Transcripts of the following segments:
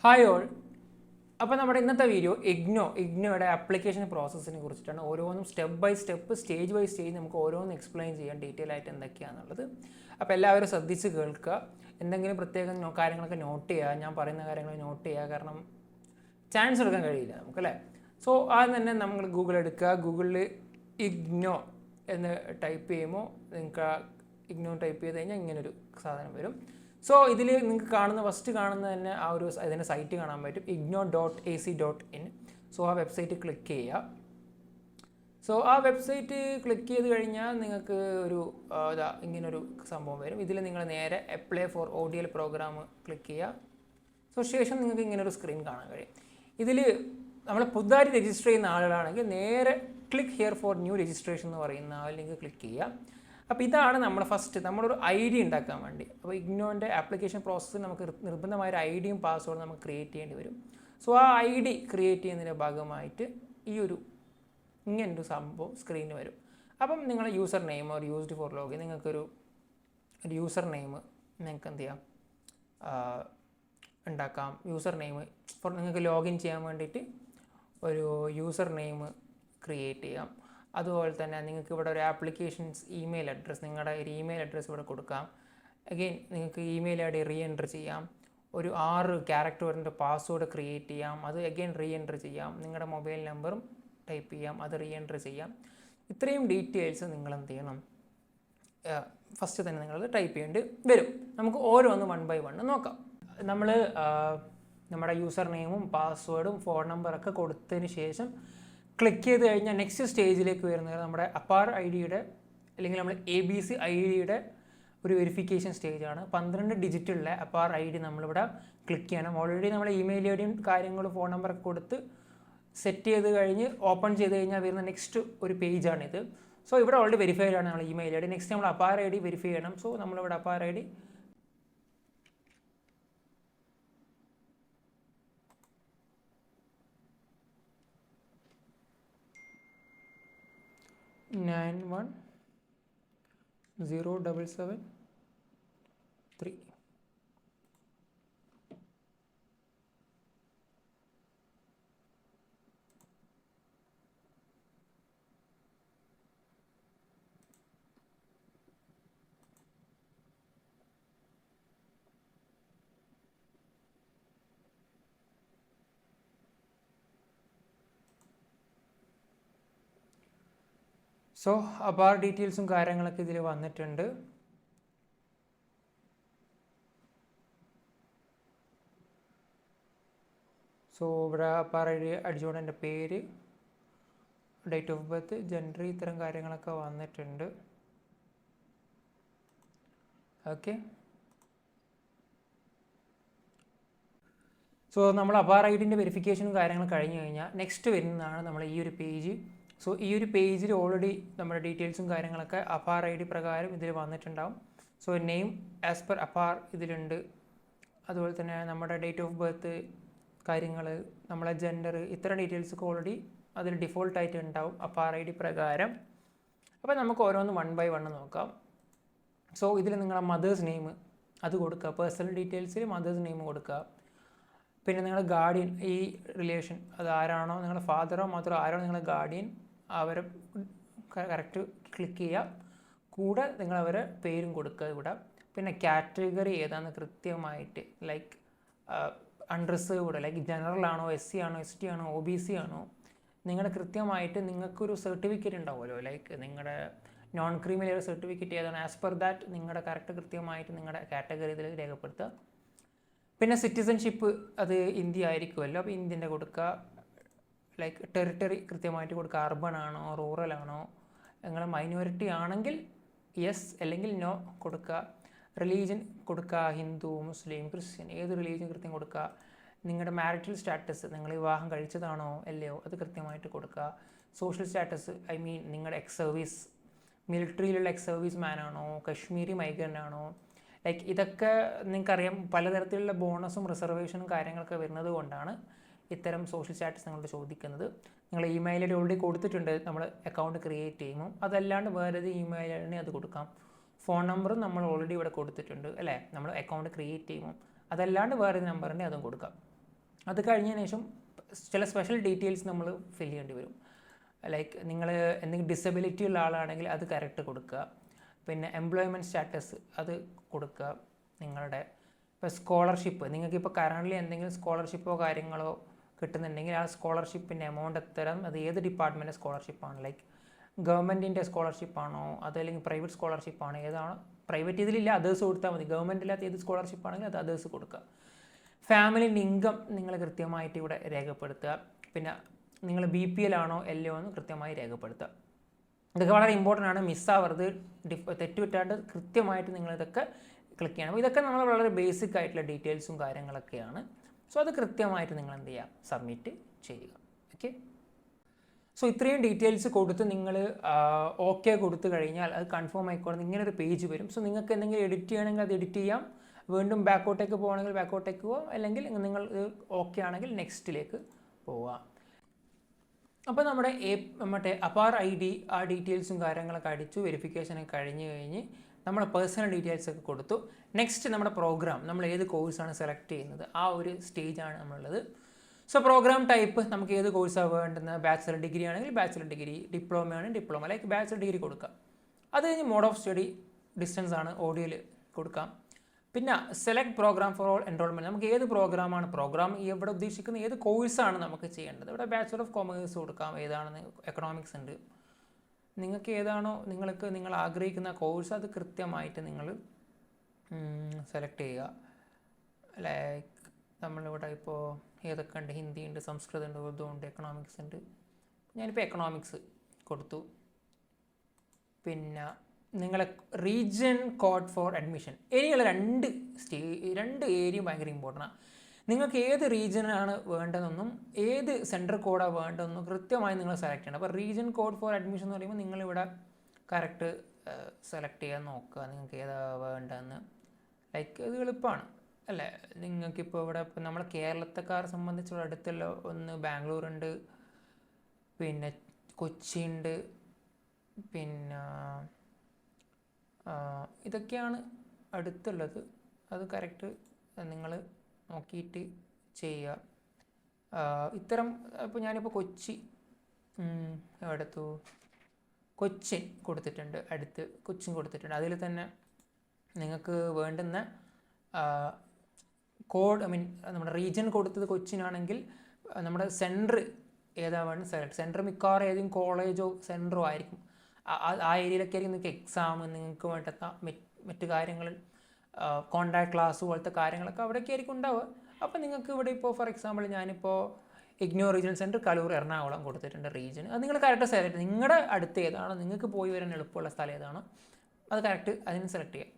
Hi all. അപ്പോൾ നമ്മുടെ ഇന്നത്തെ വീഡിയോ ഇഗ്നോയുടെ ആപ്ലിക്കേഷൻ പ്രോസസ്സിനെ കുറിച്ചിട്ടാണ്. ഓരോന്നും സ്റ്റെപ്പ് ബൈ സ്റ്റേജ് നമുക്ക് ഓരോന്നും എക്സ്പ്ലെയിൻ ചെയ്യാൻ ഡീറ്റെയിൽ ആയിട്ട് എന്തൊക്കെയാണെന്നുള്ളത്. അപ്പോൾ എല്ലാവരും ശ്രദ്ധിച്ച് കേൾക്കുക. എന്തെങ്കിലും പ്രത്യേകം കാര്യങ്ങളൊക്കെ നോട്ട് ചെയ്യുക, ഞാൻ പറയുന്ന കാര്യങ്ങൾ നോട്ട് ചെയ്യുക. കാരണം ചാൻസ് എടുക്കാൻ കഴിയില്ല നമുക്കല്ലേ. സോ ആദ്യം തന്നെ നമ്മൾ ഗൂഗിൾ എടുക്കുക. ഗൂഗിളിൽ ഇഗ്നോ എന്ന് ടൈപ്പ് ചെയ്യുമ്പോൾ നിങ്ങൾക്ക് ഇഗ്നോ ടൈപ്പ് ചെയ്ത് കഴിഞ്ഞാൽ ഇങ്ങനൊരു സാധനം വരും. സോ ഇതിൽ നിങ്ങൾക്ക് ഫസ്റ്റ് കാണുന്ന തന്നെ ആ ഒരു അതിൻ്റെ സൈറ്റ് കാണാൻ പറ്റും, igno.ac.in. സോ ആ വെബ്സൈറ്റ് ക്ലിക്ക് ചെയ്യുക. സോ ആ വെബ്സൈറ്റ് ക്ലിക്ക് ചെയ്ത് കഴിഞ്ഞാൽ നിങ്ങൾക്ക് ഒരു ഇങ്ങനൊരു സംഭവം വരും. ഇതിൽ നിങ്ങൾ നേരെ apply for ODL program click ചെയ്യുക. സോ ശേഷം നിങ്ങൾക്ക് ഇങ്ങനൊരു സ്ക്രീൻ കാണാൻ കഴിയും. ഇതിൽ നമ്മൾ പുതുതായി രജിസ്റ്റർ ചെയ്യുന്ന ആളുകളാണെങ്കിൽ നേരെ click here for new registration എന്ന് പറയുന്ന ആ ലിങ്ക് ക്ലിക്ക് ചെയ്യുക. അപ്പോൾ ഇതാണ് നമ്മളൊരു ID ഉണ്ടാക്കാൻ വേണ്ടി. അപ്പോൾ ഇഗ്നോൻ്റെ ആപ്ലിക്കേഷൻ പ്രോസസ്സിൽ നമുക്ക് നിർബന്ധമായ ഒരു IDയും പാസ്വേഡും നമുക്ക് ക്രിയേറ്റ് ചെയ്യേണ്ടി വരും. സോ ആ ID ക്രിയേറ്റ് ചെയ്യുന്നതിൻ്റെ ഭാഗമായിട്ട് ഇങ്ങനൊരു സംഭവം സ്ക്രീനിൽ വരും. അപ്പം നിങ്ങൾ യൂസർ നെയിം ഒരു യൂസ്ഡ് ഫോർ ലോഗിൻ നിങ്ങൾക്കൊരു യൂസർ നെയിം നിങ്ങൾക്ക് എന്ത് ചെയ്യാം ഉണ്ടാക്കാം. യൂസർ നെയിം നിങ്ങൾക്ക് ലോഗിൻ ചെയ്യാൻ വേണ്ടിയിട്ട് ഒരു യൂസർ നെയിം ക്രിയേറ്റ് ചെയ്യാം. അതുപോലെ തന്നെ നിങ്ങൾക്ക് ഇവിടെ ഒരു ആപ്ലിക്കേഷൻസ് ഇമെയിൽ അഡ്രസ്സ്, നിങ്ങളുടെ ഒരു ഇമെയിൽ അഡ്രസ്സ് ഇവിടെ കൊടുക്കാം. അഗെയിൻ നിങ്ങൾക്ക് ഇമെയിൽ ID റീഎൻറ്റർ ചെയ്യാം. ഒരു 6 ക്യാരക്ടറിൻ്റെ പാസ്വേഡ് ക്രിയേറ്റ് ചെയ്യാം. അത് അഗെയിൻ റീഎൻറ്റർ ചെയ്യാം. നിങ്ങളുടെ മൊബൈൽ നമ്പറും ടൈപ്പ് ചെയ്യാം, അത് റീഎൻറ്റർ ചെയ്യാം. ഇത്രയും ഡീറ്റെയിൽസ് നിങ്ങൾ എന്ത് ചെയ്യണം, ഫസ്റ്റ് തന്നെ നിങ്ങൾ ടൈപ്പ് ചെയ്യേണ്ടി വരും. നമുക്ക് ഓരോന്ന് 1 by 1 നോക്കാം. നമ്മൾ നമ്മുടെ യൂസർ നെയിമും പാസ്വേഡും ഫോൺ നമ്പറൊക്കെ കൊടുത്തതിന് ശേഷം ക്ലിക്ക് ചെയ്ത് കഴിഞ്ഞാൽ നെക്സ്റ്റ് സ്റ്റേജിലേക്ക് വരുന്നത് നമ്മുടെ അപ്പാർ IDയുടെ അല്ലെങ്കിൽ നമ്മൾ ABC IDയുടെ ഒരു വെരിഫിക്കേഷൻ സ്റ്റേജാണ്. 12 ഡിജിറ്റുള്ള അപ്പാർ ID നമ്മളിവിടെ ക്ലിക്ക് ചെയ്യണം. ഓൾറെഡി നമ്മൾ ഇമെയിൽ IDയും കാര്യങ്ങളും ഫോൺ നമ്പറൊക്കെ കൊടുത്ത് സെറ്റ് ചെയ്ത് കഴിഞ്ഞ് ഓപ്പൺ ചെയ്ത് കഴിഞ്ഞാൽ വരുന്ന നെക്സ്റ്റ് ഒരു പേജാണിത്. സോ ഇവിടെ ഓൾറെഡി വെരിഫൈഡ് ആണ് നമ്മൾ ഇമെയിൽ ID. നെക്സ്റ്റ് നമ്മൾ അപ്പാർ ID വെരിഫൈ ചെയ്യണം. സോ നമ്മളിവിടെ APAAR ID nine 10773. So APAAR ഡീറ്റെയിൽസും കാര്യങ്ങളൊക്കെ ഇതിൽ വന്നിട്ടുണ്ട്. സോ ഇവിടെ അപ്പാർ ID അടിച്ചുകൊണ്ട് എൻ്റെ പേര്, ഡേറ്റ് ഓഫ് ബർത്ത്, ജെൻഡർ, ഇത്തരം കാര്യങ്ങളൊക്കെ വന്നിട്ടുണ്ട്. ഓക്കെ. സോ നമ്മൾ അപ്പാർ IDൻ്റെ വെരിഫിക്കേഷനും കാര്യങ്ങളും കഴിഞ്ഞ് കഴിഞ്ഞാൽ നെക്സ്റ്റ് വരുന്നതാണ് നമ്മൾ ഈ ഒരു പേജ്. സോ ഈ ഒരു പേജിൽ ഓൾറെഡി നമ്മുടെ ഡീറ്റെയിൽസും കാര്യങ്ങളൊക്കെ അപ്പാർ ID പ്രകാരം ഇതിൽ വന്നിട്ടുണ്ടാവും. So name as per APAAR ഇതിലുണ്ട്. അതുപോലെ തന്നെ നമ്മുടെ ഡേറ്റ് ഓഫ് ബർത്ത് കാര്യങ്ങൾ, നമ്മളെ ജെൻഡർ, ഇത്തരം ഡീറ്റെയിൽസൊക്കെ ഓൾറെഡി അതിൽ ഡിഫോൾട്ടായിട്ട് ഉണ്ടാവും അപ്പാർ ID പ്രകാരം. അപ്പോൾ നമുക്ക് ഓരോന്ന് 1 by 1 നോക്കാം. സോ ഇതിൽ നിങ്ങളുടെ മദേഴ്സ് നെയിം അത് കൊടുക്കുക. പേഴ്സണൽ ഡീറ്റെയിൽസിൽ മദേഴ്സ് നെയിം കൊടുക്കുക. പിന്നെ നിങ്ങളുടെ ഗാർഡിയൻ, ഈ റിലേഷൻ അത് ആരാണോ, നിങ്ങളുടെ ഫാദറോ മദറോ ആരാണോ നിങ്ങളുടെ ഗാർഡിയൻ, അവരെ കറക്റ്റ് ക്ലിക്ക് ചെയ്യുക. കൂടെ നിങ്ങളവരെ പേരും കൊടുക്കുക ഇവിടെ. പിന്നെ കാറ്റഗറി ഏതാണെന്ന് കൃത്യമായിട്ട്, ലൈക്ക് അൺറിസർവ്ഡ്, ലൈക്ക് ജനറൽ ആണോ, SC ആണോ, ST ആണോ, OBC ആണോ, നിങ്ങളുടെ കൃത്യമായിട്ട് നിങ്ങൾക്കൊരു സർട്ടിഫിക്കറ്റ് ഉണ്ടാവുമല്ലോ, ലൈക്ക് നിങ്ങളുടെ നോൺ ക്രീമിലെയർ സർട്ടിഫിക്കറ്റ് ഏതാണ്, ആസ് പെർ ദാറ്റ് നിങ്ങളുടെ കറക്റ്റ് കൃത്യമായിട്ട് നിങ്ങളുടെ കാറ്റഗറി ഇതിൽ രേഖപ്പെടുത്തുക. പിന്നെ സിറ്റിസൺഷിപ്പ് അത് ഇന്ത്യ ആയിരിക്കുമല്ലോ, അപ്പോൾ ഇന്ത്യൻ്റെ കൊടുക്കുക. ലൈക്ക് ടെറിട്ടറി കൃത്യമായിട്ട് കൊടുക്കുക. അർബൺ ആണോ, റൂറൽ ആണോ, നിങ്ങൾ മൈനോറിറ്റി ആണെങ്കിൽ യെസ് അല്ലെങ്കിൽ നോ കൊടുക്കുക. റിലീജിയൻ കൊടുക്കുക, ഹിന്ദു, മുസ്ലിം, ക്രിസ്ത്യൻ, ഏത് റിലീജിയൻ കൃത്യം കൊടുക്കുക. നിങ്ങളുടെ മാരിറ്റൽ സ്റ്റാറ്റസ്, നിങ്ങൾ വിവാഹം കഴിച്ചതാണോ അല്ലയോ, അത് കൃത്യമായിട്ട് കൊടുക്കുക. സോഷ്യൽ സ്റ്റാറ്റസ്, ഐ മീൻ നിങ്ങളുടെ സർവീസ്, മിലിറ്ററിയിലുള്ള സർവീസ് മാൻ ആണോ, കശ്മീരി മൈഗ്രൻ്റ് ആണോ, ലൈക്ക് ഇതൊക്കെ നിങ്ങൾക്കറിയാം. പലതരത്തിലുള്ള ബോണസും റിസർവേഷനും കാര്യങ്ങളൊക്കെ വരുന്നത് കൊണ്ടാണ് ഇത്തരം സോഷ്യൽ സ്റ്റാറ്റസ് നിങ്ങളോട് ചോദിക്കുന്നത്. നിങ്ങൾ ഇമെയിൽ ID ഓൾറെഡി കൊടുത്തിട്ടുണ്ട് നമ്മൾ അക്കൗണ്ട് ക്രിയേറ്റ് ചെയ്യുമ്പോൾ. അതല്ലാണ്ട് വേറെ ഏത് ഇമെയിൽ ID അത് കൊടുക്കാം. ഫോൺ നമ്പറും നമ്മൾ ഓൾറെഡി ഇവിടെ കൊടുത്തിട്ടുണ്ട് അല്ലേ, നമ്മൾ അക്കൗണ്ട് ക്രിയേറ്റ് ചെയ്യുമ്പോൾ. അതല്ലാണ്ട് വേറെ ഏത് നമ്പറിൻ്റെ അതും കൊടുക്കാം. അത് കഴിഞ്ഞതിന് ശേഷം ചില സ്പെഷ്യൽ ഡീറ്റെയിൽസ് നമ്മൾ ഫിൽ ചെയ്യേണ്ടി വരും. ലൈക്ക് നിങ്ങൾ എന്തെങ്കിലും ഡിസബിലിറ്റി ഉള്ള ആളാണെങ്കിൽ അത് കറക്റ്റ് കൊടുക്കുക. പിന്നെ എംപ്ലോയ്മെൻറ്റ് സ്റ്റാറ്റസ് അത് കൊടുക്കുക. നിങ്ങളുടെ ഇപ്പോൾ സ്കോളർഷിപ്പ്, നിങ്ങൾക്കിപ്പോൾ കറൻ്റ്ലി എന്തെങ്കിലും സ്കോളർഷിപ്പോ കാര്യങ്ങളോ കിട്ടുന്നുണ്ടെങ്കിൽ ആ സ്കോളർഷിപ്പിൻ്റെ എമൗണ്ട് എത്ര, അത് ഏത് ഡിപ്പാർട്ട്മെൻറ്റ് സ്കോളർഷിപ്പാണ്, ലൈക്ക് ഗവൺമെൻറ്റിൻ്റെ സ്കോളർഷിപ്പാണോ അതല്ലെങ്കിൽ പ്രൈവറ്റ് സ്കോളർഷിപ്പാണോ, ഏതാണോ. പ്രൈവറ്റ് ഇതിലില്ല അതേഴ്സ് കൊടുത്താൽ മതി. ഗവൺമെൻറ്റില്ലാത്ത ഏത് സ്കോളർഷിപ്പാണെങ്കിൽ അത് അതേഴ്സ് കൊടുക്കുക. ഫാമിലിൻ്റെ ഇൻകം നിങ്ങൾ കൃത്യമായിട്ട് ഇവിടെ രേഖപ്പെടുത്തുക. പിന്നെ നിങ്ങൾ BPL ആണോ LO എന്ന് കൃത്യമായി രേഖപ്പെടുത്തുക. ഇതൊക്കെ വളരെ ഇമ്പോർട്ടൻ്റ് ആണ്, മിസ്സാവരുത്. തെറ്റുപറ്റാണ്ട് കൃത്യമായിട്ട് നിങ്ങളിതൊക്കെ ക്ലിക്ക് ചെയ്യണം. അപ്പോൾ ഇതൊക്കെ നമ്മൾ വളരെ ബേസിക് ആയിട്ടുള്ള ഡീറ്റെയിൽസും കാര്യങ്ങളൊക്കെയാണ്. സോ അത് കൃത്യമായിട്ട് നിങ്ങൾ എന്ത് ചെയ്യുക, സബ്മിറ്റ് ചെയ്യുക. ഓക്കെ, സോ ഇത്രയും ഡീറ്റെയിൽസ് കൊടുത്ത് നിങ്ങൾ ഓക്കെ കൊടുത്തു കഴിഞ്ഞാൽ അത് കൺഫേം ആയിക്കോളും. ഇങ്ങനൊരു പേജ് വരും. സോ നിങ്ങൾക്ക് എന്തെങ്കിലും എഡിറ്റ് ചെയ്യണമെങ്കിൽ അത് എഡിറ്റ് ചെയ്യാം. വീണ്ടും ബാക്കോട്ടേക്ക് പോകണമെങ്കിൽ ബാക്കോട്ടേക്ക് പോകാം. അല്ലെങ്കിൽ നിങ്ങൾ ഓക്കെ ആണെങ്കിൽ നെക്സ്റ്റിലേക്ക് പോവാം. അപ്പോൾ നമ്മുടെ മറ്റേ അപാർ ID ആ ഡീറ്റെയിൽസും കാര്യങ്ങളൊക്കെ അടിച്ചു, വെരിഫിക്കേഷനൊക്കെ കഴിഞ്ഞ് കഴിഞ്ഞ് നമ്മുടെ പേഴ്സണൽ ഡീറ്റെയിൽസ് ഒക്കെ കൊടുത്തു. നെക്സ്റ്റ് നമ്മുടെ പ്രോഗ്രാം, നമ്മൾ ഏത് കോഴ്സാണ് സെലക്ട് ചെയ്യുന്നത് ആ ഒരു സ്റ്റേജാണ് നമ്മളുള്ളത്. സോ പ്രോഗ്രാം ടൈപ്പ് നമുക്ക് ഏത് കോഴ്സാണ് വേണ്ടുന്നത്. ബാച്ചിലർ ഡിഗ്രി ആണെങ്കിൽ ബാച്ചിലർ ഡിഗ്രി, ഡിപ്ലോമ ആണെങ്കിൽ ഡിപ്ലോമ, ലൈക്ക് ബാച്ചിലർ ഡിഗ്രി കൊടുക്കാം. അത് കഴിഞ്ഞ് മോഡ് ഓഫ് സ്റ്റഡി ഡിസ്റ്റൻസ് ആണ്, ഓഡിയോയിൽ കൊടുക്കാം. പിന്നെ select program for all enrolment, നമുക്ക് ഏത് പ്രോഗ്രാമാണ്, പ്രോഗ്രാം ഇവിടെ ഉദ്ദേശിക്കുന്ന ഏത് കോഴ്സാണ് നമുക്ക് ചെയ്യേണ്ടത്. ഇവിടെ ബാച്ചുലർ ഓഫ് കൊമേഴ്സ് കൊടുക്കാം, ഏതാണെന്ന്, എക്കണോമിക്സ് ഉണ്ട്. നിങ്ങൾക്ക് ഏതാണോ നിങ്ങൾ ആഗ്രഹിക്കുന്ന കോഴ്സ് അത് കൃത്യമായിട്ട് നിങ്ങൾ സെലക്ട് ചെയ്യുക. ലൈക്ക് നമ്മളിവിടെ ഇപ്പോൾ ഏതൊക്കെ ഉണ്ട്, ഹിന്ദി ഉണ്ട്, സംസ്കൃതം ഉണ്ട്, ഉറുദു ഉണ്ട്, എക്കണോമിക്സ് ഉണ്ട്. ഞാനിപ്പോൾ എക്കണോമിക്സ് കൊടുത്തു. പിന്നെ നിങ്ങളെ റീജിയൻ കോഡ് ഫോർ അഡ്മിഷൻ, ഇനിയുള്ള രണ്ട് ഏരിയയും ഭയങ്കര ഇമ്പോർട്ടൻ്റ് ആണ്. നിങ്ങൾക്ക് ഏത് റീജിയനാണ് വേണ്ടതെന്നും ഏത് സെൻട്രൽ കോഡാണ് വേണ്ടതെന്നും കൃത്യമായി നിങ്ങൾ സെലക്ട് ചെയ്യണം. അപ്പോൾ റീജിയൻ കോഡ് ഫോർ അഡ്മിഷൻ എന്ന് പറയുമ്പോൾ നിങ്ങളിവിടെ കറക്റ്റ് സെലക്ട് ചെയ്യാൻ നോക്കുക, നിങ്ങൾക്ക് ഏതാ വേണ്ടതെന്ന്. ലൈക്ക് ഇത് എളുപ്പമാണ് അല്ലേ. നിങ്ങൾക്കിപ്പോൾ ഇവിടെ ഇപ്പോൾ നമ്മളെ കേരളത്തെക്കാരെ സംബന്ധിച്ചുള്ള അടുത്തുള്ള ഒന്ന് ബാംഗ്ലൂരുണ്ട്, പിന്നെ കൊച്ചി ഉണ്ട്, പിന്നെ ഇതൊക്കെയാണ് അടുത്തുള്ളത്. അത് കറക്റ്റ് നിങ്ങൾ നോക്കിയിട്ട് ചെയ്യുക. ഇത്തരം ഇപ്പോൾ ഞാനിപ്പോൾ കൊച്ചി എടുത്തു, കൊച്ചിൻ കൊടുത്തിട്ടുണ്ട്, അടുത്ത് കൊച്ചിൻ കൊടുത്തിട്ടുണ്ട്. അതിൽ തന്നെ നിങ്ങൾക്ക് വേണ്ടുന്ന കോഡ്, നമ്മുടെ റീജിയൻ കൊടുത്തത് കൊച്ചിനാണെങ്കിൽ നമ്മുടെ സെൻറ്റർ ഏതാ വേണം സെലക്ട്. സെൻറ്റർ മിക്കവാറും ഏതെങ്കിലും കോളേജോ സെൻറ്ററോ ആയിരിക്കും. ആ ഏരിയയിലൊക്കെ ആയിരിക്കും നിങ്ങൾക്ക് എക്സാം, നിങ്ങൾക്ക് വേണ്ട മറ്റ് കാര്യങ്ങൾ, കോൺടാക്ട് ക്ലാസ് പോലത്തെ കാര്യങ്ങളൊക്കെ അവിടെയൊക്കെ ആയിരിക്കും ഉണ്ടാവുക. അപ്പോൾ നിങ്ങൾക്ക് ഇവിടെ ഇപ്പോൾ ഫോർ എക്സാമ്പിൾ ഞാനിപ്പോൾ ഇഗ്നോ റീജിയണൽ സെൻറ്റർ കലൂർ എറണാകുളം കൊടുത്തിട്ടുണ്ട് റീജിയൻ. അത് നിങ്ങൾ കറക്റ്റ് സെലക്ട്, നിങ്ങളുടെ അടുത്ത് ഏതാണോ, നിങ്ങൾക്ക് പോയി വരാൻ എളുപ്പമുള്ള സ്ഥലം ഏതാണോ അത് കറക്റ്റ് അതിന് സെലക്ട് ചെയ്യുക.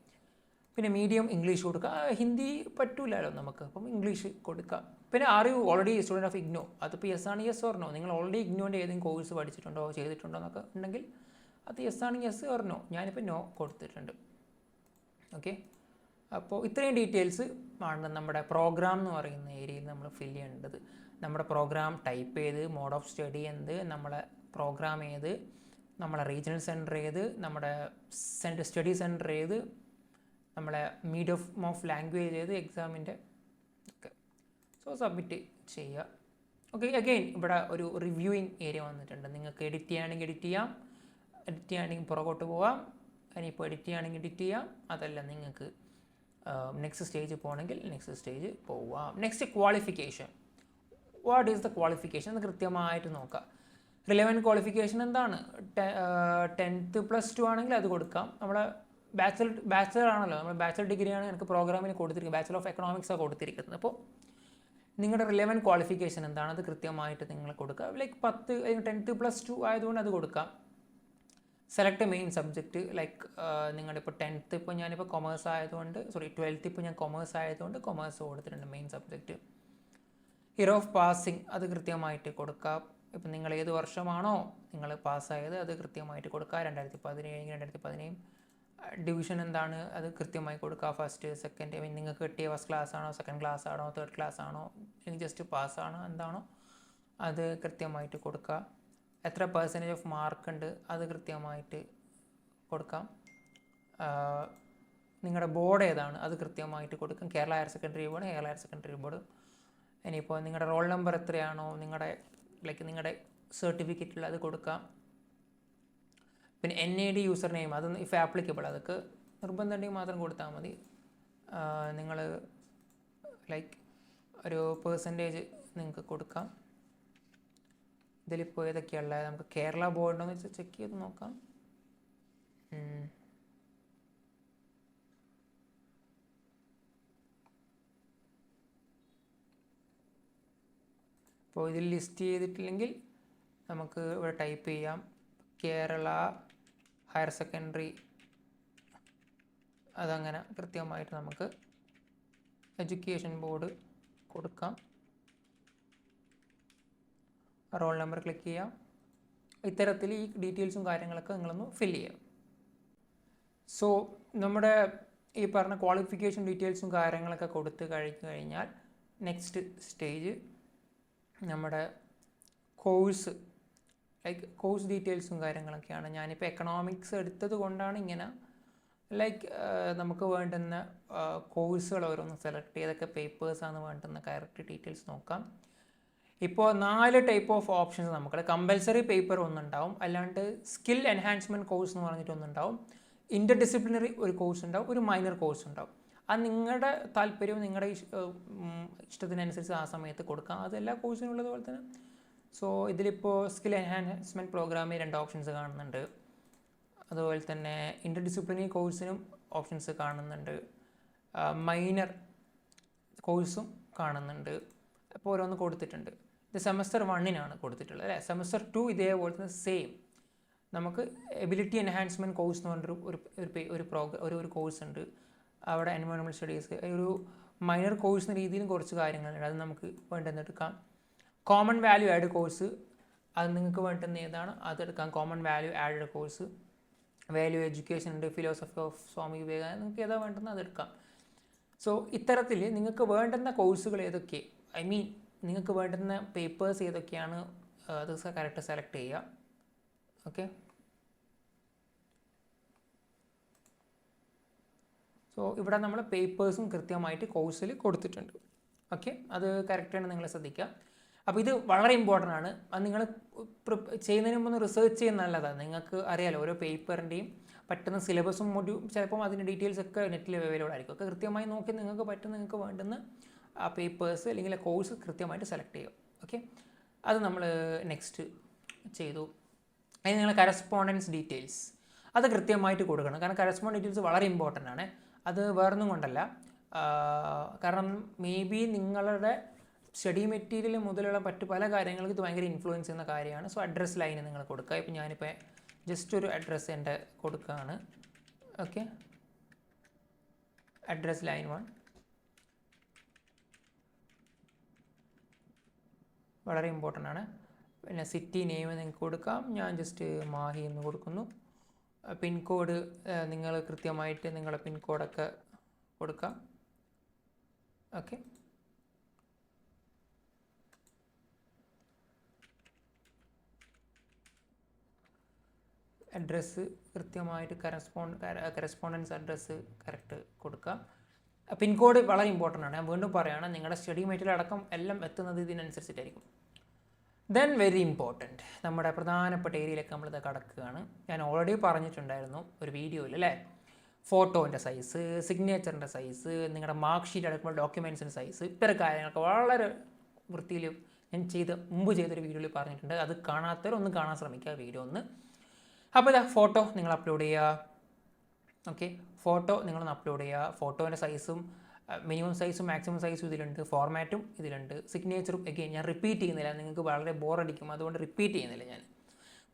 പിന്നെ മീഡിയം ഇംഗ്ലീഷ് കൊടുക്കുക, ഹിന്ദി പറ്റൂലല്ലോ നമുക്ക്, അപ്പം ഇംഗ്ലീഷ് കൊടുക്കുക. പിന്നെ are you already student of IGNOU, അതിപ്പോൾ യെസ് ആണ് യെസ് ഓർ നോ. നിങ്ങൾ ഓൾറെഡി ഇഗ്നോൻ്റെ ഏതെങ്കിലും കോഴ്സ് പഠിച്ചിട്ടുണ്ടോ ചെയ്തിട്ടുണ്ടോ എന്നൊക്കെ ഉണ്ടെങ്കിൽ അത് യെസ് ആണെങ്കിൽ യെസ് ഓർ നോ. ഞാനിപ്പോൾ നോ കൊടുത്തിട്ടുണ്ട്. ഓക്കെ, അപ്പോൾ ഇത്രയും ഡീറ്റെയിൽസ് ആണ് നമ്മുടെ പ്രോഗ്രാം എന്ന് പറയുന്ന ഏരിയയിൽ നമ്മൾ ഫിൽ ചെയ്യേണ്ടത്. നമ്മുടെ പ്രോഗ്രാം ടൈപ്പ് ഏത്, മോഡ് ഓഫ് സ്റ്റഡി എന്ത്, നമ്മളെ പ്രോഗ്രാം ഏത്, നമ്മളെ റീജിയണൽ സെൻറ്റർ ഏത്, നമ്മുടെ സ്റ്റഡി സെൻറ്റർ ഏത്, നമ്മളെ മീഡിയം ഓഫ് ലാംഗ്വേജ് ഏത്, എക്സാമിൻ്റെ ഒക്കെ. സോ സബ്മിറ്റ് ചെയ്യുക. ഓക്കെ, അഗെയിൻ ഇവിടെ ഒരു റിവ്യൂയിങ് ഏരിയ വന്നിട്ടുണ്ട്. നിങ്ങൾക്ക് എഡിറ്റ് ചെയ്യുകയാണെങ്കിൽ എഡിറ്റ് ചെയ്യാം, എഡിറ്റ് ചെയ്യുകയാണെങ്കിൽ പുറകോട്ട് പോകാം. ഇനിയിപ്പോൾ എഡിറ്റ് ചെയ്യുകയാണെങ്കിൽ എഡിറ്റ് ചെയ്യാം. അതല്ല നിങ്ങൾക്ക് നെക്സ്റ്റ് സ്റ്റേജ് പോകണമെങ്കിൽ നെക്സ്റ്റ് സ്റ്റേജ് പോവാം. Next qualification, what is the qualification എന്ന് കൃത്യമായിട്ട് നോക്കുക. റിലവൻറ്റ് ക്വാളിഫിക്കേഷൻ എന്താണ്, 10th +2 ആണെങ്കിൽ അത് കൊടുക്കാം. നമ്മളെ ബാച്ചിലർ ആണല്ലോ, നമ്മൾ ബാച്ചിലർ ഡിഗ്രിയാണ് എനിക്ക് പ്രോഗ്രാമിന് കൊടുത്തിരിക്കുന്നത്, ബാച്ചിലർ ഓഫ് എക്കണോമിക്സാണ് കൊടുത്തിരിക്കുന്നത്. അപ്പോൾ നിങ്ങളുടെ റിലവൻറ്റ് ക്വാളിഫിക്കേഷൻ എന്താണ് അത് കൃത്യമായിട്ട് നിങ്ങൾ കൊടുക്കുക. ലൈക്ക് 10th +2 ആയതുകൊണ്ട് അത് കൊടുക്കാം. സെലക്ട് മെയിൻ സബ്ജക്റ്റ്, ലൈക്ക് നിങ്ങളുടെ ഇപ്പോൾ 10th ഇപ്പോൾ ഞാനിപ്പോൾ കൊമേഴ്സ് ആയതുകൊണ്ട്, 12th ഇപ്പോൾ ഞാൻ കൊമേഴ്സ് ആയതുകൊണ്ട് കൊമേഴ്സ് കൊടുത്തിട്ടുണ്ട് main subject. Year of passing അത് കൃത്യമായിട്ട് കൊടുക്കാം. ഇപ്പം നിങ്ങൾ ഏത് വർഷമാണോ നിങ്ങൾ പാസ്സായത് അത് കൃത്യമായിട്ട് കൊടുക്കുക. 2017 2017 ഡിവിഷൻ എന്താണ് അത് കൃത്യമായി കൊടുക്കുക. ഫസ്റ്റ് സെക്കൻഡ്, നിങ്ങൾക്ക് കിട്ടിയ ഫസ്റ്റ് ക്ലാസ് ആണോ സെക്കൻഡ് ക്ലാസ് ആണോ തേർഡ് ക്ലാസ് ആണോ അല്ലെങ്കിൽ ജസ്റ്റ് പാസ്സാണോ എന്താണോ അത് കൃത്യമായിട്ട് കൊടുക്കുക. എത്ര % ഓഫ് മാർക്ക് ഉണ്ട് അത് കൃത്യമായിട്ട് കൊടുക്കാം. നിങ്ങളുടെ ബോർഡ് ഏതാണ് അത് കൃത്യമായിട്ട് കൊടുക്കാം. Kerala higher secondary board, Kerala higher secondary board ഇനിയിപ്പോൾ നിങ്ങളുടെ റോൾ നമ്പർ എത്രയാണോ നിങ്ങളുടെ സർട്ടിഫിക്കറ്റിൽ അത് കൊടുക്കാം. പിന്നെ NID യൂസർ നെയിം അതൊന്ന് ഇഫ് ആപ്ലിക്കബിൾ അതൊക്കെ നിർബന്ധമുണ്ടെങ്കിൽ മാത്രം കൊടുത്താൽ മതി. നിങ്ങൾ ഒരു പെർസെൻറ്റേജ് നിങ്ങൾക്ക് കൊടുക്കാം. ഇതിലിപ്പോൾ ഏതൊക്കെയുള്ളത് നമുക്ക് കേരള ബോർഡുണ്ടോ എന്ന് വെച്ചാൽ ചെക്ക് ചെയ്ത് നോക്കാം. അപ്പോൾ ഇതിൽ ലിസ്റ്റ് ചെയ്തിട്ടില്ലെങ്കിൽ നമുക്ക് ഇവിടെ ടൈപ്പ് ചെയ്യാം കേരള ഹയർ സെക്കൻഡറി. അതങ്ങനെ കൃത്യമായിട്ട് നമുക്ക് എഡ്യൂക്കേഷൻ ബോർഡ് കൊടുക്കാം. റോൾ നമ്പർ ക്ലിക്ക് ചെയ്യാം. ഇത്തരത്തിൽ ഈ ഡീറ്റെയിൽസും കാര്യങ്ങളൊക്കെ നിങ്ങളൊന്ന് ഫില്ല് ചെയ്യാം. സോ നമ്മുടെ ഈ പറഞ്ഞ ക്വാളിഫിക്കേഷൻ ഡീറ്റെയിൽസും കാര്യങ്ങളൊക്കെ കൊടുത്ത് കഴിഞ്ഞാൽ നെക്സ്റ്റ് സ്റ്റേജ് നമ്മുടെ കോഴ്സ് കോഴ്സ് ഡീറ്റെയിൽസും കാര്യങ്ങളൊക്കെയാണ്. ഞാനിപ്പോൾ എക്കണോമിക്സ് എടുത്തത് കൊണ്ടാണ് ഇങ്ങനെ നമുക്ക് വേണ്ടുന്ന കോഴ്സുകൾ ഓരോന്ന് സെലക്ട് ചെയ്തൊക്കെ പേപ്പേഴ്സാണ് വേണ്ടുന്ന കറക്റ്റ് ഡീറ്റെയിൽസ് നോക്കാം. ഇപ്പോൾ 4 ടൈപ്പ് ഓഫ് ഓപ്ഷൻസ് നമുക്ക് കമ്പൽസറി പേപ്പർ ഒന്നുണ്ടാവും, അല്ലാണ്ട് സ്കിൽ എൻഹാൻസ്മെൻറ്റ് കോഴ്സ് എന്ന് പറഞ്ഞിട്ട് ഒന്നുണ്ടാവും, ഇൻ്റർ ഡിസിപ്ലിനറി ഒരു കോഴ്സ് ഉണ്ടാവും, ഒരു മൈനർ കോഴ്സ് ഉണ്ടാവും. അത് നിങ്ങളുടെ താല്പര്യവും നിങ്ങളുടെ ഇഷ്ടത്തിനനുസരിച്ച് ആ സമയത്ത് കൊടുക്കാം. അത് എല്ലാ കോഴ്സിനും ഉള്ളതുപോലെ തന്നെ. സോ ഇതിലിപ്പോൾ സ്കിൽ എൻഹാൻസ്മെൻറ്റ് പ്രോഗ്രാമിൽ 2 ഓപ്ഷൻസ് കാണുന്നുണ്ട്. അതുപോലെ തന്നെ ഇൻ്റർ ഡിസിപ്ലിനറി കോഴ്സിനും ഓപ്ഷൻസ് കാണുന്നുണ്ട്, മൈനർ കോഴ്സും കാണുന്നുണ്ട്. അപ്പോൾ ഓരോന്ന് കൊടുത്തിട്ടുണ്ട്. ഇത് സെമസ്റ്റർ 1-നാണ് കൊടുത്തിട്ടുള്ളത് അല്ലേ. സെമസ്റ്റർ 2 ഇതേപോലെ തന്നെ സെയിം നമുക്ക് എബിലിറ്റി എൻഹാൻസ്മെൻറ്റ് കോഴ്സ് എന്ന് പറഞ്ഞിട്ട് ഒരു കോഴ്സ് ഉണ്ട്. അവിടെ എൻവയോൺമെൻറ്റൽ സ്റ്റഡീസ് ഒരു മൈനർ കോഴ്സ് എന്ന രീതിയിലും കുറച്ച് കാര്യങ്ങളുണ്ട്. അത് നമുക്ക് വേണ്ടുന്നെടുക്കാം. കോമൺ വാല്യൂ ആഡ് കോഴ്സ് അത് നിങ്ങൾക്ക് വേണ്ടുന്ന ഏതാണ് അതെടുക്കാം. Common value add course, value education ഉണ്ട്, ഫിലോസഫി ഓഫ് സ്വാമി വിവേകാനന്ദ, നിങ്ങൾക്ക് ഏതാ വേണ്ടുന്നത് അതെടുക്കാം. സോ ഇത്തരത്തിൽ നിങ്ങൾക്ക് വേണ്ടുന്ന കോഴ്സുകൾ ഏതൊക്കെ, നിങ്ങൾക്ക് വേണ്ടുന്ന പേപ്പേഴ്സ് ഏതൊക്കെയാണ് അത് കറക്റ്റ് സെലക്ട് ചെയ്യുക. ഓക്കെ, സോ ഇവിടെ നമ്മൾ പേപ്പേഴ്സും കൃത്യമായിട്ട് കോഴ്സിൽ കൊടുത്തിട്ടുണ്ട്. ഓക്കെ, അത് കറക്റ്റാണ്, നിങ്ങൾ ശ്രദ്ധിക്കുക. അപ്പോൾ ഇത് വളരെ ഇമ്പോർട്ടൻ്റ് ആണ്. അത് നിങ്ങൾ ചെയ്യുന്നതിന് മുമ്പ് റിസർച്ച് ചെയ്യുന്ന നല്ലതാണ്. നിങ്ങൾക്ക് അറിയാലോ ഓരോ പേപ്പറിൻ്റെയും പറ്റുന്ന സിലബസും ചിലപ്പം അതിൻ്റെ ഡീറ്റെയിൽസ് ഒക്കെ നെറ്റിൽ അവൈലബിൾ ആയിരിക്കും. ഒക്കെ കൃത്യമായി നോക്കി നിങ്ങൾക്ക് വേണ്ടുന്ന ആ പേപ്പേഴ്സ് അല്ലെങ്കിൽ ആ കോഴ്സ് കൃത്യമായിട്ട് സെലക്ട് ചെയ്യുക. ഓക്കെ, അത് നമ്മൾ നെക്സ്റ്റ് ചെയ്തു. അതിന് നിങ്ങൾ കറസ്പോണ്ടൻസ് ഡീറ്റെയിൽസ് അത് കൃത്യമായിട്ട് കൊടുക്കണം. കാരണം കറസ്പോണ്ടൻസ് ഡീറ്റെയിൽസ് വളരെ ഇമ്പോർട്ടൻ്റ് ആണ്. അത് വേറൊന്നും കൊണ്ടല്ല, കാരണം മേ ബി നിങ്ങളുടെ സ്റ്റഡി മെറ്റീരിയൽ മുതലുള്ള പല കാര്യങ്ങൾക്ക് ഇത് ഭയങ്കര ഇൻഫ്ലുവൻസ് ചെയ്യുന്ന കാര്യമാണ്. സോ അഡ്രസ് ലൈന് നിങ്ങൾ കൊടുക്കുക. ഇപ്പോൾ ഞാനിപ്പോൾ ജസ്റ്റ് ഒരു അഡ്രസ്സ് എൻ്റെ കൊടുക്കുകയാണ്. ഓക്കെ, അഡ്രസ് ലൈൻ 1 വളരെ ഇമ്പോർട്ടൻ്റ് ആണ്. പിന്നെ സിറ്റി നെയിം നിങ്ങൾക്ക് കൊടുക്കാം. ഞാൻ ജസ്റ്റ് മാഹി എന്ന് കൊടുക്കുന്നു. പിൻകോഡ് നിങ്ങൾ കൃത്യമായിട്ട് നിങ്ങളുടെ പിൻകോഡൊക്കെ കൊടുക്കാം. ഓക്കെ, അഡ്രസ്സ് കൃത്യമായിട്ട് കറസ്പോണ്ടൻസ് അഡ്രസ്സ് കറക്റ്റ് കൊടുക്കുക. പിൻകോഡ് വളരെ ഇമ്പോർട്ടൻ്റ് ആണ്. ഞാൻ വീണ്ടും പറയുകയാണ്, നിങ്ങളുടെ സ്റ്റഡി മെറ്റീരിയൽ അടക്കം എല്ലാം എത്തുന്നത് ഇതിനനുസരിച്ചിട്ടായിരിക്കും. ദെൻ വെരി ഇമ്പോർട്ടൻറ്റ്, നമ്മുടെ പ്രധാനപ്പെട്ട ഏരിയയിലേക്ക് നമ്മളിത് കടക്കുകയാണ്. ഞാൻ ഓൾറെഡി പറഞ്ഞിട്ടുണ്ടായിരുന്നു ഒരു വീഡിയോയിൽ അല്ലേ, ഫോട്ടോൻ്റെ സൈസ്, സിഗ്നേച്ചറിൻ്റെ സൈസ്, നിങ്ങളുടെ മാർക്ക് ഷീറ്റ് അടക്കമുള്ള ഡോക്യുമെൻറ്റ്സിൻ്റെ സൈസ്, ഇത്തരം കാര്യങ്ങളൊക്കെ വളരെ വൃത്തിയിൽ ഞാൻ മുമ്പ് ചെയ്തൊരു വീഡിയോയിൽ പറഞ്ഞിട്ടുണ്ട്. അത് കാണാത്തവരൊന്ന് കാണാൻ ശ്രമിക്കുക വീഡിയോ ഒന്ന്. അപ്പോൾ ഇതാ ഫോട്ടോ നിങ്ങൾ അപ്ലോഡ് ചെയ്യുക. ഓക്കെ, ഫോട്ടോ നിങ്ങളൊന്ന് അപ്ലോഡ് ചെയ്യുക. ഫോട്ടോൻ്റെ സൈസും മിനിമം സൈസും മാക്സിമം സൈസും ഇതിലുണ്ട്, ഫോർമാറ്റും ഇതിലുണ്ട്, സിഗ്നേച്ചറും. എഗെയിൻ ഞാൻ റിപ്പീറ്റ് ചെയ്യുന്നില്ല, നിങ്ങൾക്ക് വളരെ ബോറടിക്കും, അതുകൊണ്ട് റിപ്പീറ്റ് ചെയ്യുന്നില്ല ഞാൻ.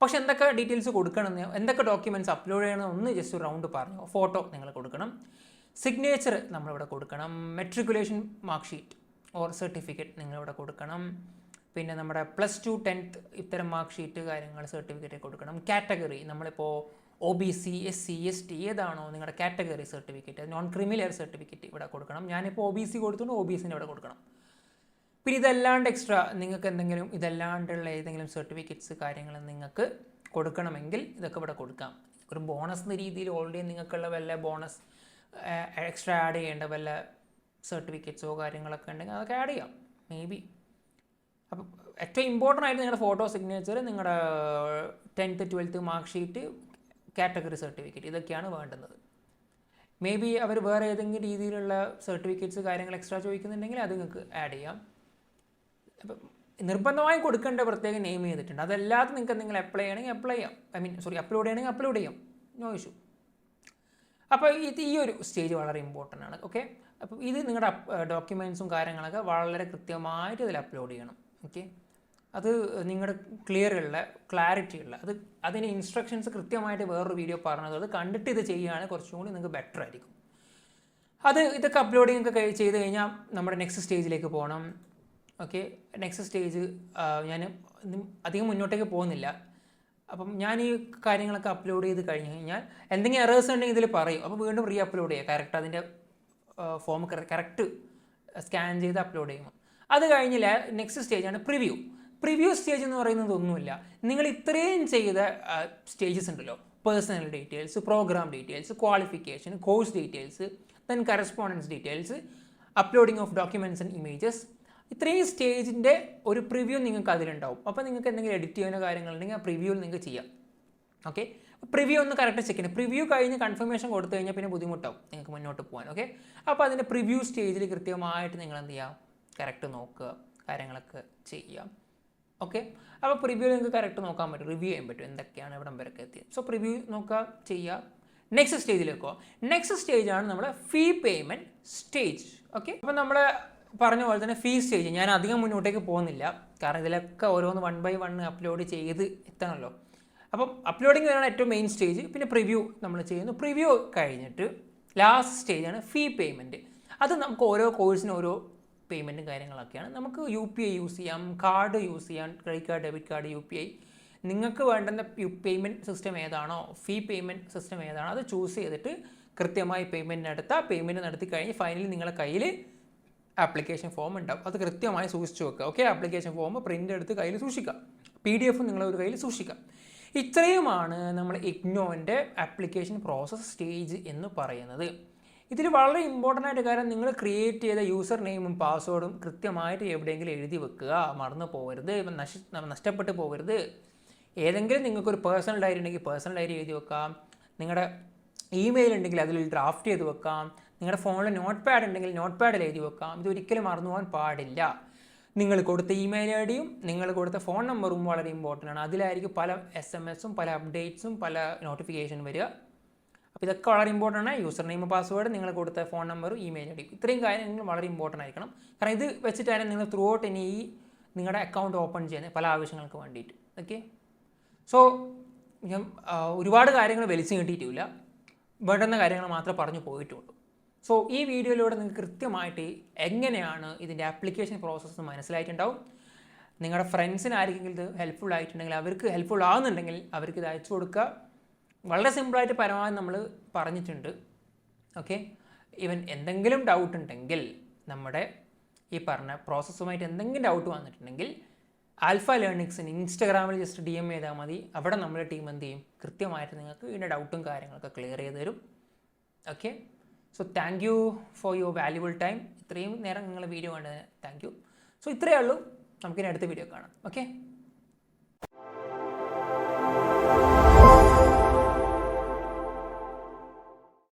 പക്ഷേ എന്തൊക്കെ ഡീറ്റെയിൽസ് കൊടുക്കണമെന്ന്, എന്തൊക്കെ ഡോക്യുമെൻറ്റ്സ് അപ്ലോഡ് ചെയ്യണമെന്ന് ഒന്ന് ജസ്റ്റ് ഒരു റൗണ്ട് പറഞ്ഞു. ഫോട്ടോ നിങ്ങൾ കൊടുക്കണം, സിഗ്നേച്ചർ നമ്മളിവിടെ കൊടുക്കണം, matriculation mark sheet or certificate നിങ്ങളിവിടെ കൊടുക്കണം, പിന്നെ നമ്മുടെ +2 10th ഇത്തരം മാർക്ക് ഷീറ്റ് കാര്യങ്ങൾ സർട്ടിഫിക്കറ്റ് കൊടുക്കണം. കാറ്റഗറി നമ്മളിപ്പോൾ OBC SC ST ഏതാണോ നിങ്ങളുടെ category certificate, non criminal certificate ഇവിടെ കൊടുക്കണം. ഞാനിപ്പോൾ OBC കൊടുത്തുകൊണ്ട് OBCൻ്റെ ഇവിടെ കൊടുക്കണം. പിന്നെ ഇതല്ലാണ്ട് എക്സ്ട്രാ നിങ്ങൾക്ക് എന്തെങ്കിലും ഇതല്ലാണ്ടുള്ള ഏതെങ്കിലും സർട്ടിഫിക്കറ്റ്സ് കാര്യങ്ങൾ നിങ്ങൾക്ക് കൊടുക്കണമെങ്കിൽ ഇതൊക്കെ ഇവിടെ കൊടുക്കാം. ഒരു ബോണസ് എന്ന രീതിയിൽ ഓൾറെഡി നിങ്ങൾക്കുള്ള വല്ല ബോണസ് എക്സ്ട്രാ ആഡ് ചെയ്യേണ്ട വല്ല സർട്ടിഫിക്കറ്റ്സോ കാര്യങ്ങളൊക്കെ ഉണ്ടെങ്കിൽ അതൊക്കെ ആഡ് ചെയ്യാം. May be. അപ്പം ഏറ്റവും ഇമ്പോർട്ടൻ്റ് ആയിട്ട് നിങ്ങളുടെ ഫോട്ടോ സിഗ്നേച്ചർ, നിങ്ങളുടെ 10th 12th mark sheet, category certificate, ഇതൊക്കെയാണ് വേണ്ടുന്നത്. മേ ബി അവർ വേറെ ഏതെങ്കിലും രീതിയിലുള്ള സർട്ടിഫിക്കറ്റ്സ് കാര്യങ്ങൾ എക്സ്ട്രാ ചോദിക്കുന്നുണ്ടെങ്കിൽ അത് നിങ്ങൾക്ക് ആഡ് ചെയ്യാം. അപ്പം നിർബന്ധമായും കൊടുക്കേണ്ട പ്രത്യേകം നെയിം ചെയ്തിട്ടുണ്ട്. അതല്ലാതെ നിങ്ങൾക്ക് എന്തെങ്കിലും അപ്ലൈ ചെയ്യണമെങ്കിൽ അപ്ലൈ ചെയ്യാം. അപ്ലോഡ് ചെയ്യണമെങ്കിൽ അപ്ലോഡ് ചെയ്യാം, നോ ഇഷ്യൂ. അപ്പോൾ ഈ ഒരു സ്റ്റേജ് വളരെ ഇമ്പോർട്ടൻ്റ് ആണ്. ഓക്കെ, അപ്പോൾ ഇത് നിങ്ങളുടെ ഡോക്യുമെൻറ്റ്സും കാര്യങ്ങളൊക്കെ വളരെ കൃത്യമായിട്ട് ഇതിൽ അപ്ലോഡ് ചെയ്യണം. ഓക്കെ, അത് നിങ്ങളുടെ ക്ലാരിറ്റി ഉള്ള അതിന് ഇൻസ്ട്രക്ഷൻസ് കൃത്യമായിട്ട് വേറൊരു വീഡിയോ പറഞ്ഞത്, അത് കണ്ടിട്ട് ഇത് ചെയ്യുകയാണെങ്കിൽ കുറച്ചും കൂടി നിങ്ങൾക്ക് ബെറ്റർ ആയിരിക്കും. ഇതൊക്കെ അപ്ലോഡിംഗ് ഒക്കെ ചെയ്ത് കഴിഞ്ഞാൽ നമ്മുടെ നെക്സ്റ്റ് സ്റ്റേജിലേക്ക് പോകണം. ഓക്കെ, നെക്സ്റ്റ് സ്റ്റേജ് ഞാൻ അധികം മുന്നോട്ടേക്ക് പോകുന്നില്ല. അപ്പം ഞാൻ ഈ കാര്യങ്ങളൊക്കെ അപ്ലോഡ് ചെയ്ത് കഴിഞ്ഞ് കഴിഞ്ഞാൽ എന്തെങ്കിലും എറേഴ്സ് ഉണ്ടെങ്കിൽ ഇതിൽ പറയും. അപ്പോൾ വീണ്ടും റീ അപ്ലോഡ് ചെയ്യുക, കറക്റ്റ് അതിൻ്റെ ഫോം കറക്റ്റ് സ്കാൻ ചെയ്ത് അപ്ലോഡ് ചെയ്യുമ്പോൾ. അത് കഴിഞ്ഞില്ല, നെക്സ്റ്റ് സ്റ്റേജാണ് പ്രിവ്യൂ സ്റ്റേജ് എന്ന് പറയുന്നത് ഒന്നുമില്ല. നിങ്ങൾ ഇത്രയും ചെയ്ത സ്റ്റേജസ് ഉണ്ടല്ലോ, personal details, program details, qualification, course details, then correspondence details, uploading of documents and images, ഇത്രയും സ്റ്റേജിൻ്റെ ഒരു പ്രിവ്യൂ നിങ്ങൾക്ക് അതിലുണ്ടാവും. അപ്പോൾ നിങ്ങൾക്ക് എന്തെങ്കിലും എഡിറ്റ് ചെയ്യുന്ന കാര്യങ്ങളുണ്ടെങ്കിൽ ആ പ്രിവ്യൂവിൽ നിങ്ങൾക്ക് ചെയ്യാം. ഓക്കെ, പ്രിവ്യൂ ഒന്ന് കറക്റ്റ് ചെക്ക് ചെയ്യണം. പ്രിവ്യൂ കഴിഞ്ഞ് കൺഫർമേഷൻ കൊടുത്തു കഴിഞ്ഞാൽ പിന്നെ ബുദ്ധിമുട്ടാവും നിങ്ങൾക്ക് മുന്നോട്ട് പോകാൻ. ഓക്കെ, അപ്പോൾ അതിൻ്റെ പ്രിവ്യൂ സ്റ്റേജിൽ കൃത്യമായിട്ട് നിങ്ങൾ എന്ത് ചെയ്യുക, കറക്റ്റ് നോക്കുക, കാര്യങ്ങളൊക്കെ ചെയ്യാം. ഓക്കെ, അപ്പോൾ പ്രിവ്യൂവിൽ നിങ്ങൾക്ക് കറക്റ്റ് നോക്കാൻ പറ്റും, റിവ്യൂ ചെയ്യാൻ പറ്റും എന്തൊക്കെയാണ് ഇവിടം വരെയൊക്കെ എത്തിയത്. സോ പ്രിവ്യൂ നോക്കുക, ചെയ്യുക. നെക്സ്റ്റ് സ്റ്റേജിലേക്ക് പോകാം. നെക്സ്റ്റ് സ്റ്റേജാണ് നമ്മുടെ ഫീ പേയ്മെൻറ്റ് സ്റ്റേജ്. ഓക്കെ, അപ്പോൾ നമ്മൾ പറഞ്ഞ പോലെ തന്നെ ഫീ സ്റ്റേജ് ഞാൻ അധികം മുന്നോട്ടേക്ക് പോകുന്നില്ല, കാരണം ഇതിലൊക്കെ ഓരോന്ന് 1 by 1 അപ്ലോഡ് ചെയ്ത് എത്തണമല്ലോ. അപ്പം അപ്ലോഡിങ് വരെയാണ് ഏറ്റവും മെയിൻ സ്റ്റേജ്. പിന്നെ പ്രിവ്യൂ നമ്മൾ ചെയ്യുന്നു. പ്രിവ്യൂ കഴിഞ്ഞിട്ട് ലാസ്റ്റ് സ്റ്റേജാണ് ഫീ പേയ്മെൻറ്റ്. അത് നമുക്ക് ഓരോ കോഴ്സിനും ഓരോ പേയ്മെൻറ്റും കാര്യങ്ങളൊക്കെയാണ്. നമുക്ക് UPI യൂസ് ചെയ്യാം, കാർഡ് യൂസ് ചെയ്യാം, credit card, debit card, UPI. നിങ്ങൾക്ക് വേണ്ടുന്ന പേയ്മെൻറ്റ് സിസ്റ്റം ഏതാണോ, ഫീ പേയ്മെൻറ്റ് സിസ്റ്റം ഏതാണോ അത് ചൂസ് ചെയ്തിട്ട് കൃത്യമായി പേയ്മെൻറ്റ് നടത്തി കഴിഞ്ഞ് ഫൈനലി നിങ്ങളുടെ കയ്യിൽ ആപ്ലിക്കേഷൻ ഫോം ഉണ്ടാവും. അത് കൃത്യമായി സൂക്ഷിച്ച് വെക്കുക. ഓക്കെ, ആപ്ലിക്കേഷൻ ഫോം പ്രിൻ്റ് എടുത്ത് കയ്യിൽ സൂക്ഷിക്കുക, PDF നിങ്ങളൊരു കയ്യിൽ സൂക്ഷിക്കുക. ഇത്രയുമാണ് നമ്മൾ ഇഗ്നോൻ്റെ ആപ്ലിക്കേഷൻ പ്രോസസ്സ് സ്റ്റേജ് എന്ന് പറയുന്നത്. ഇതിൽ വളരെ ഇമ്പോർട്ടൻ്റ് ആയിട്ട് കാര്യം, നിങ്ങൾ ക്രിയേറ്റ് ചെയ്ത യൂസർ നെയിമും പാസ്വേഡും കൃത്യമായിട്ട് എവിടെയെങ്കിലും എഴുതി വെക്കുക, മറന്നു പോകരുത്, നഷ്ടപ്പെട്ടു പോകരുത്. ഏതെങ്കിലും നിങ്ങൾക്കൊരു പേഴ്സണൽ ഡയറി ഉണ്ടെങ്കിൽ പേഴ്സണൽ ഡയറി എഴുതി വെക്കാം, നിങ്ങളുടെ ഇമെയിൽ ഉണ്ടെങ്കിൽ അതിൽ ഡ്രാഫ്റ്റ് ചെയ്ത് വെക്കാം, നിങ്ങളുടെ ഫോണിൽ നോട്ട് പാഡ് ഉണ്ടെങ്കിൽ നോട്ട് പാഡിൽ എഴുതി വെക്കാം. ഇതൊരിക്കലും മറന്നു പോകാൻ പാടില്ല. നിങ്ങൾ കൊടുത്ത ഇമെയിൽ ഐഡിയും നിങ്ങൾ കൊടുത്ത ഫോൺ നമ്പറും വളരെ ഇമ്പോർട്ടൻ്റ് ആണ്. അതിലായിരിക്കും പല SMS-ഉം പല അപ്ഡേറ്റ്സും പല നോട്ടിഫിക്കേഷനും വരിക. അപ്പോൾ ഇതൊക്കെ വളരെ ഇമ്പോർട്ടൻ്റ് ആണ്. യൂസർ നെയിം, പാസ്വേഡ്, നിങ്ങൾ കൊടുത്ത ഫോൺ നമ്പറും ഇമെയിൽ ഐഡിയും, ഇത്രയും കാര്യങ്ങൾ വളരെ ഇമ്പോർട്ടൻ്റ് ആയിരിക്കണം. കാരണം ഇത് വെച്ചിട്ടാണ് നിങ്ങൾ ത്രൂ ഔട്ട് ഇനി നിങ്ങളുടെ അക്കൗണ്ട് ഓപ്പൺ ചെയ്യുന്നത് പല ആവശ്യങ്ങൾക്ക് വേണ്ടിയിട്ട്. ഓക്കെ, സോ ഞാൻ ഒരുപാട് കാര്യങ്ങൾ വലിച്ചു കിട്ടിയിട്ടില്ല, വേണ്ടുന്ന കാര്യങ്ങൾ മാത്രമേ പറഞ്ഞു പോയിട്ടുള്ളൂ. സോ ഈ വീഡിയോയിലൂടെ നിങ്ങൾക്ക് കൃത്യമായിട്ട് എങ്ങനെയാണ് ഇതിൻ്റെ ആപ്ലിക്കേഷൻ പ്രോസസ്സ് മനസ്സിലായിട്ടുണ്ടാവും. നിങ്ങളുടെ ഫ്രണ്ട്സിന് ആർക്കെങ്കിലും ഇത് ഹെൽപ്ഫുൾ ആയിട്ടുണ്ടെങ്കിൽ, അവർക്ക് ഹെൽപ്ഫുൾ ആകുന്നുണ്ടെങ്കിൽ അവർക്ക് ഇത് അയച്ചു കൊടുക്കുക. വളരെ സിമ്പിളായിട്ട് പരമാവധി നമ്മൾ പറഞ്ഞിട്ടുണ്ട്. ഓക്കെ, ഈവൻ എന്തെങ്കിലും ഡൗട്ട് ഉണ്ടെങ്കിൽ, നമ്മുടെ ഈ പറഞ്ഞ പ്രോസസ്സുമായിട്ട് എന്തെങ്കിലും ഡൗട്ട് വന്നിട്ടുണ്ടെങ്കിൽ ആൽഫ ലേണിങ്സിന് ഇൻസ്റ്റാഗ്രാമിൽ ജസ്റ്റ് DM ചെയ്താൽ മതി. അവിടെ നമ്മുടെ ടീം എന്ത് ചെയ്യും, കൃത്യമായിട്ട് നിങ്ങൾക്ക് ഇതിൻ്റെ ഡൗട്ടും കാര്യങ്ങളൊക്കെ ക്ലിയർ ചെയ്ത് തരും. Okay, so thank you for your valuable time. ഇത്രയും നേരം നിങ്ങൾ വീഡിയോ കണ്ടതിന് താങ്ക് യു. സോ ഇത്രയേ ഉള്ളൂ, നമുക്കിനി അടുത്ത വീഡിയോ കാണാം. ഓക്കെ.